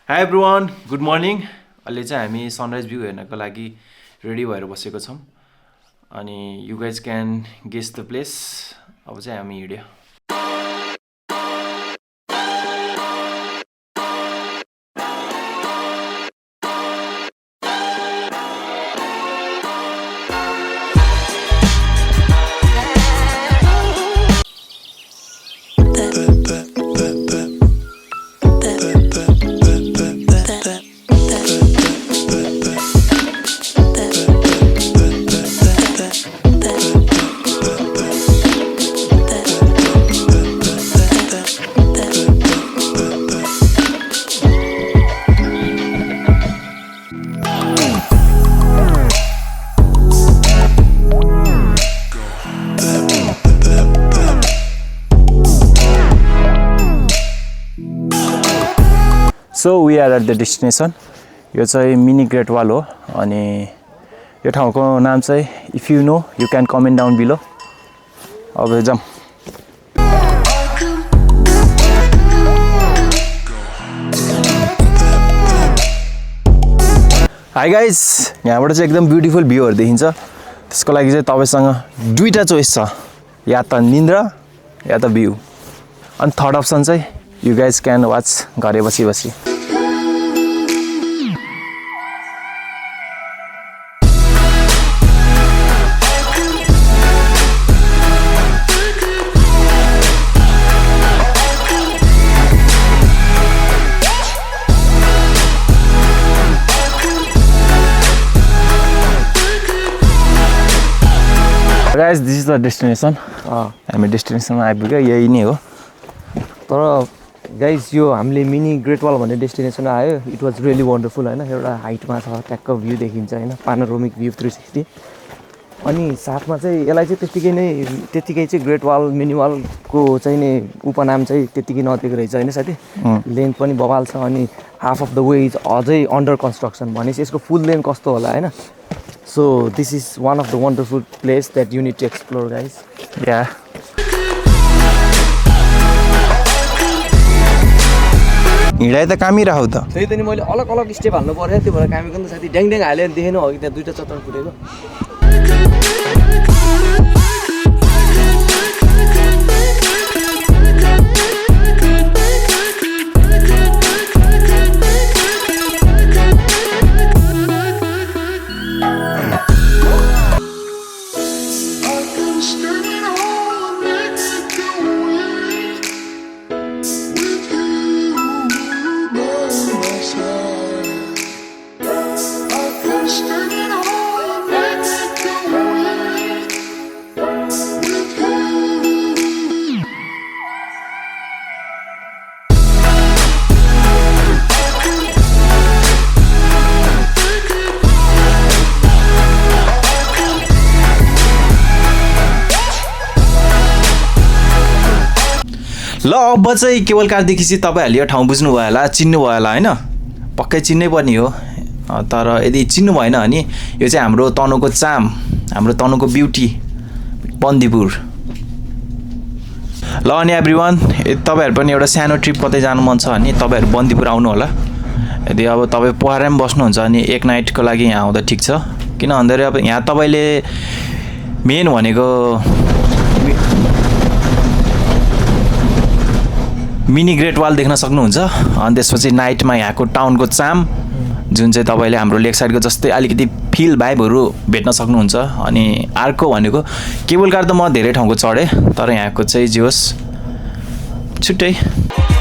High everyone, good morning. अहिले चाहिँ हामी सनराइज भ्यू हेर्नको लागि रेडी भएर बसेको छौँ। अनि you guys can guess the place. अब चाहिँ हामी हिँड्यो। So we are at the destination. यो चाहिँ मिनी ग्रेट वाल हो। अनि यो ठाउँको नाम चाहिँ if you know you can comment down below. अब जाऊँ। हाई गाइज, यहाँबाट चाहिँ एकदम ब्युटिफुल भ्यूहरू देखिन्छ। त्यसको लागि चाहिँ तपाईँसँग दुईवटा चोइस छ, या त निन्द्रा या त भ्यू। अनि थर्ड अप्सन चाहिँ यु गाइज क्यान वाच घरे बसी बसी। Guys this is the destination. हामी डेस्टिनेसनमा आइपुग्यो, यही नै हो। तर गाइज यो हामीले मिनी ग्रेट वाल भन्ने डेस्टिनेसन आयो। इट वाज रियली वन्डरफुल होइन। एउटा हाइटमा छ, ट्याक्क भ्यू देखिन्छ होइन, पानोरोमिक भ्यू 360। अनि साथमा चाहिँ यसलाई चाहिँ त्यत्तिकै चाहिँ ग्रेट वाल मिनी वालको चाहिँ नि उपनाम चाहिँ त्यत्तिकै नदिएको रहेछ होइन साथी। लेन्थ पनि बवाल छ। अनि half of the way is अझै अन्डर कन्स्ट्रक्सन। भनेपछि यसको फुल लेन्थ कस्तो होला होइन। So this is one of the wonderful place that you need to explore, guys. Yeah. हिँडाइ त कामी राखौ त। त्यही त नि मैले अलग अलग स्टेप हाल्नु पर्यो। त्यो भएर कामीको नि साथी ड्याङ ड्याङ हाल्यो नि देखेन अघि त्यहाँ दुईटा चट्टान फुटेको। ल अब चाहिँ केवल कारदेखि चाहिँ तपाईँहरूले यो ठाउँ बुझ्नुभयो होला, चिन्नुभयो होला होइन। पक्कै चिन्नै पर्ने हो। तर यदि चिन्नु भएन भने यो चाहिँ हाम्रो तनहुँको चाम, हाम्रो तनहुँको ब्युटी बन्दीपुर। ल अनि एभ्रिवान, तपाईँहरू पनि एउटा सानो ट्रिप कतै जानु मन छ भने तपाईँहरू बन्दीपुर आउनु होला। यदि अब तपाईँ पोखरामा बस्नुहुन्छ भने एक नाइटको लागि यहाँ आउँदा ठिक छ। किन भन्दाखेरि अब यहाँ तपाईँले मेन भनेको मिनी ग्रेट वाल देख्न सक्नुहुन्छ। अनि त्यसपछि नाइटमा यहाँको टाउनको चाम, जुन चाहिँ तपाईँले हाम्रो लेक साइडको जस्तै अलिकति फिल भाइबहरू भेट्न सक्नुहुन्छ। अनि अर्को भनेको केबल कार त म धेरै ठाउँको चढेँ, तर यहाँको चाहिँ जे होस् छुट्टै।